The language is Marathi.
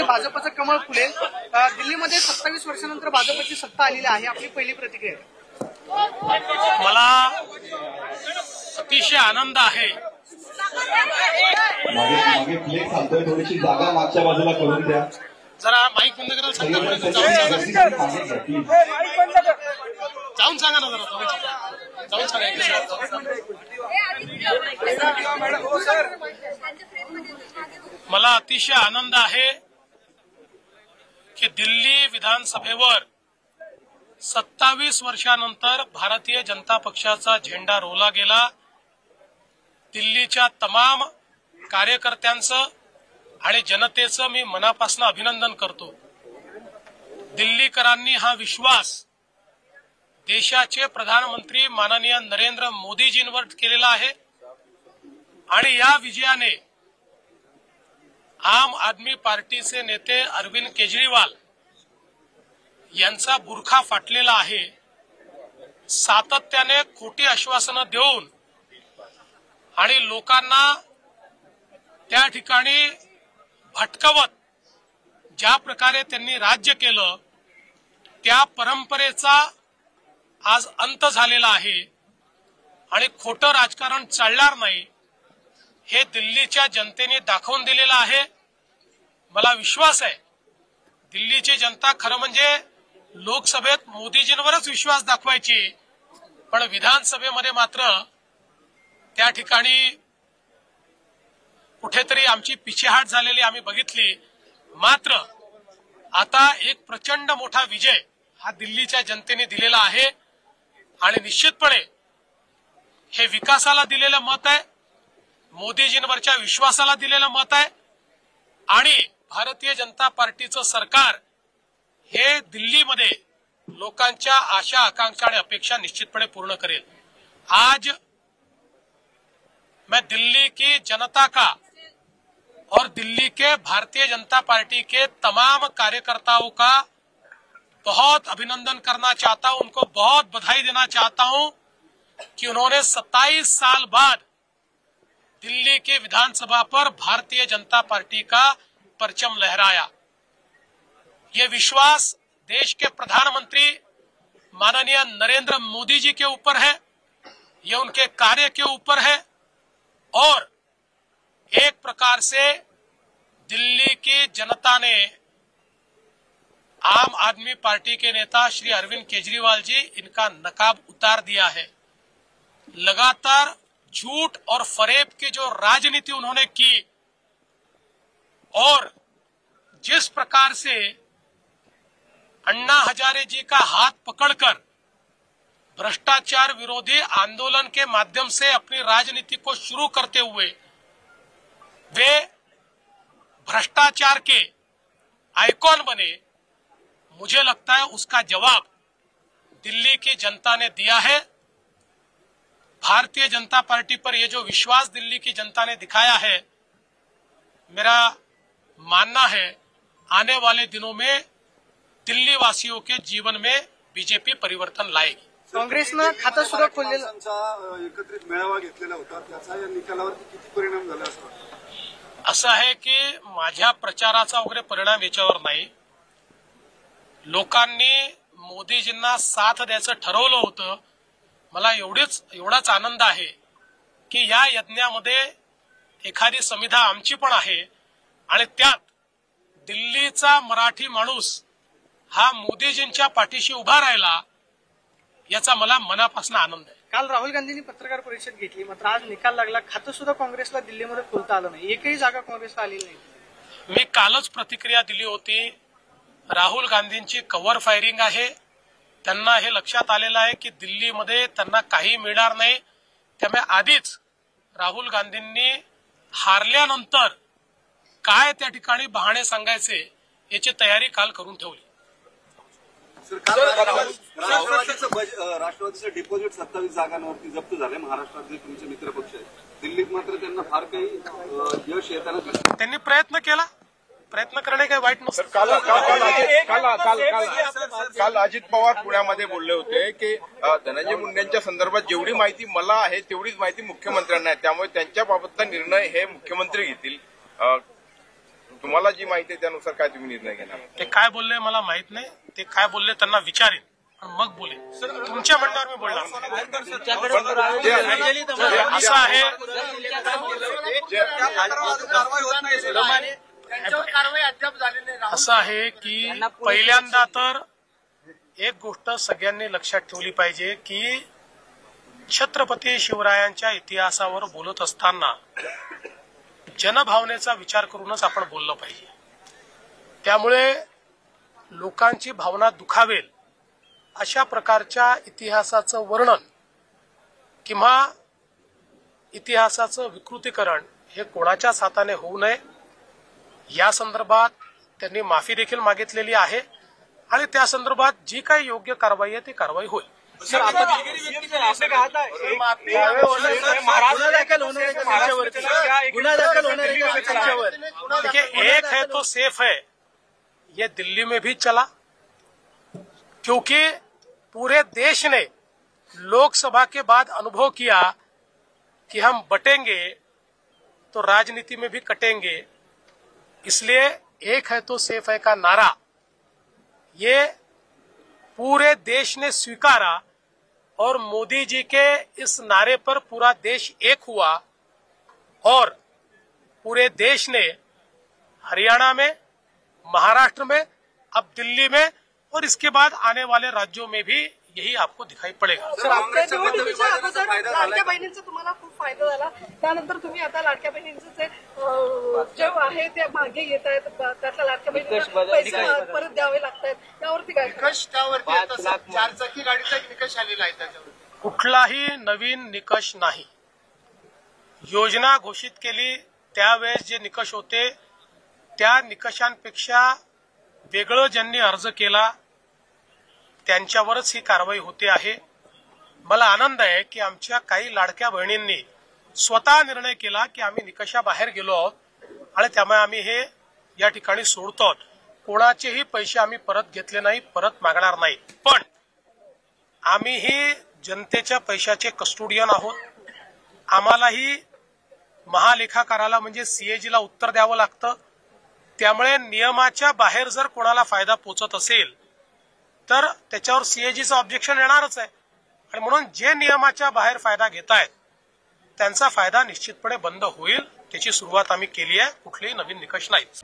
भाजपचं कमळ फुलेल। दिल्लीमध्ये 27 वर्षानंतर भाजपची सत्ता आलेली आहे, आपली पहिली प्रतिक्रिया आहे। मला अतिशय आनंद आहे। मागे प्ले चालतोय, थोडीशी जागा मागच्या बाजूला करून द्या। जरा माईक बंद करायला सांगा, जाऊन सांगा ना, जरा जाऊन सांगा। मला अतिशय आनंद आहे की दिल्ली विधानसभेवर 27 वर्षानंतर भारतीय जनता पक्षाचा झेंडा रोवला गेला। दिल्लीच्या तमाम कार्यकर्त्यांचं आणि जनतेचं मी मनापासून अभिनंदन करतो। दिल्लीकरांनी हा विश्वास देशाचे प्रधानमंत्री माननीय नरेंद्र मोदीजींवर केलेला आहे आणि या विजयाने आम आदमी पार्टीचे नेते अरविंद केजरीवाल यांचा बुरखा फाटलेला आहे। सातत्याने खोटी आश्वासनं देऊन आणि लोकांना त्या ठिकाणी भटकवत ज्या प्रकारे त्यांनी राज्य केलं, त्या परंपरेचा आज अंत झालेला आहे आणि खोटं राजकारण चालणार नाही हे दिल्लीच्या जनतेने दाखवून दिलेलं आहे। मला विश्वास आहे दिल्लीची जनता खरं म्हणजे लोकसभेत मोदीजींवरच विश्वास दाखवायची, पण विधानसभेमध्ये मात्र त्या ठिकाणी कुठेतरी आमची पिछेहाट झालेली आम्ही बघितली। मात्र आता एक प्रचंड मोठा विजय हा दिल्लीच्या जनतेने दिलेला आहे आणि निश्चितपणे हे विकासाला दिलेलं मत आहे, मोदीजींवरच्या विश्वासाला दिलेलं मत आहे आणि भारतीय जनता पार्टीचं सरकार हे दिल्लीमध्ये लोकांच्या आशा आकांक्षा आणि अपेक्षा निश्चितपणे पूर्ण करेल। आज मैं दिल्ली की जनता का और दिल्ली के भारतीय जनता पार्टी के तमाम कार्यकर्ताओं का बहुत अभिनंदन करना चाहता हूं, उनको बहुत बधाई देना चाहता हूं कि उन्होंने 27 साल बाद दिल्ली के विधानसभा पर भारतीय जनता पार्टी का परचम लहराया। ये विश्वास देश के प्रधानमंत्री माननीय नरेंद्र मोदी जी के ऊपर है, ये उनके कार्य के ऊपर है और एक प्रकार से दिल्ली की जनता ने आम आदमी पार्टी के नेता श्री अरविंद केजरीवाल जी इनका नकाब उतार दिया है। लगातार झूठ और फरेब की जो राजनीति उन्होंने की और जिस प्रकार से अन्ना हजारे जी का हाथ पकड़कर भ्रष्टाचार विरोधी आंदोलन के माध्यम से अपनी राजनीति को शुरू करते हुए वे भ्रष्टाचार के आइकॉन बने, मुझे लगता है उसका जवाब दिल्ली की जनता ने दिया है। भारतीय जनता पार्टी पर ये जो विश्वास दिल्ली की जनता ने दिखाया है, मेरा मानना है आने वाले दिनों में दिल्ली वासियों के जीवन में बीजेपी परिवर्तन लाएगी। काँग्रेसनं खातं सुद्धा खोललेलं, एकत्रित मेळावा घेतलेला होता, त्याचा या निकालावरती किती परिणाम झाला असं वाटतं? असं आहे की माझ्या प्रचाराचा वगैरे परिणाम याच्यावर नाही। लोकांनी मोदीजींना साथ द्यायचं ठरवलं होतं। मला एवढाच आनंद आहे की या यज्ञामध्ये एखादी समिधा आमची पण आहे आणि त्यात दिल्लीचा मराठी माणूस हा मोदीजींच्या पाठीशी उभा राहिला, याचा मला मनापासून आनंद आहे। काल राहुल गांधींनी पत्रकार परिषद घेतली, मात्र आज निकाल लागला, खातं सुद्धा काँग्रेसला दिल्लीमध्ये खोलता आलं नाही, एकही जागा काँग्रेसला आलेली नाही। मी कालच प्रतिक्रिया दिली होती, राहुल गांधींची कव्हर फायरिंग आहे। त्यांना हे लक्षात आलेलं आहे की दिल्लीमध्ये त्यांना काही मिळणार नाही, त्यामुळे आधीच राहुल गांधींनी हारल्यानंतर काय त्या ठिकाणी बहाणे सांगायचे याची तयारी काल करून ठेवली। राष्ट्रवादीचं डिपॉझिट 27 जागांवरती जप्त झाले, महाराष्ट्रातले तुमचे मित्रपक्ष आहेत, दिल्लीत मात्र त्यांना फार काही यश येताना दिसत। त्यांनी प्रयत्न केला, प्रयत्न करणे काही वाईट नसतं। काल अजित पवार पुण्यामध्ये बोलले होते की धनंजय मुंडेंच्या संदर्भात जेवढी माहिती मला आहे तेवढीच माहिती मुख्यमंत्र्यांना आहे, त्यामुळे त्यांच्या बाबतचा निर्णय हे मुख्यमंत्री घेतील। तुम्हाला जी माहिती आहे त्यानुसार काय तुम्ही निर्णय घेणार? ते काय बोलले मला माहित नाही. ते काय बोलले त्यांना विचारेन आणि मग बोले. तुमच्या म्हणण्यावर मी बोलणार असं आहे. असं आहे की पहिल्यांदा तर एक गोष्ट सगळ्यांनी लक्षात ठेवली पाहिजे की छत्रपती शिवरायांच्या इतिहासावर बोलत असताना जनभावनेचा विचार करूनच आपण बोललं पाहिजे. त्यामुळे लोकांची भावना दुखावेल अशा प्रकारच्या इतिहासाचं वर्णन किंवा इतिहासाचं विकृतीकरण हे कोणाच्याच हाताने होऊ नये. या संदर्भात त्यांनी माफी देखील मागितलेली आहे आणि त्या संदर्भात जी काही योग्य कारवाई आहे ती कारवाई होईल. देखिए, एक है तो सेफ है, ये दिल्ली में भी चला क्योंकि पूरे देश ने लोकसभा के बाद अनुभव किया कि हम बटेंगे तो राजनीति में भी कटेंगे. इसलिए एक है तो सेफ है का नारा ये पूरे देश ने स्वीकारा और मोदी जी के इस नारे पर पूरा देश एक हुआ और पूरे देश ने हरियाणा में, महाराष्ट्र में, अब दिल्ली में और इसके बाद आने वाले राज्यों में भी यही आपको दिखाई पडेगा. लाडक्या बहिणींचा तुम्हाला खूप फायदा झाला. त्यानंतर तुम्ही आता लाडक्या बहिणींचं जे आहे ते मागे येत आहेत, त्यातल्या लाडक्या बहिणींना पैसे परत द्यावे लागत आहेत. त्यावरती काय निकष? त्यावरती 4 चाकी गाडीचा निकष आलेला आहे. त्याच्यावर कुठलाही नवीन निकष नाही. योजना घोषित केली त्यावेळेस जे निकष होते त्या निकषांपेक्षा वेगळं ज्यांनी अर्ज केला त्यांच्यावरच ही कारवाई होते आहे. मला आनंद आहे की आमच्या काही लाडक्या बहिणींनी स्वतः निर्णय केला की आम्ही निकषाबाहेर गेलो आहोत आणि त्यामुळे आम्ही हे या ठिकाणी सोडतो आहोत. कोणाचेही पैसे आम्ही परत घेतले नाही, परत मागणार नाही. पण आम्हीही जनतेच्या पैशाचे कस्टोडियन आहोत. आम्हालाही महालेखाकाराला म्हणजे सीएजीला उत्तर द्यावं लागतं. त्यामुळे नियमाच्या बाहेर जर कोणाला फायदा पोचत असेल तर त्याच्यावर सीएजीचं ऑब्जेक्शन येणारच आहे आणि म्हणून जे नियमाच्या बाहेर फायदा घेत आहेत त्यांचा फायदा निश्चितपणे बंद होईल. त्याची सुरुवात आम्ही केली आहे. कुठलेही नवीन निकष नाहीत.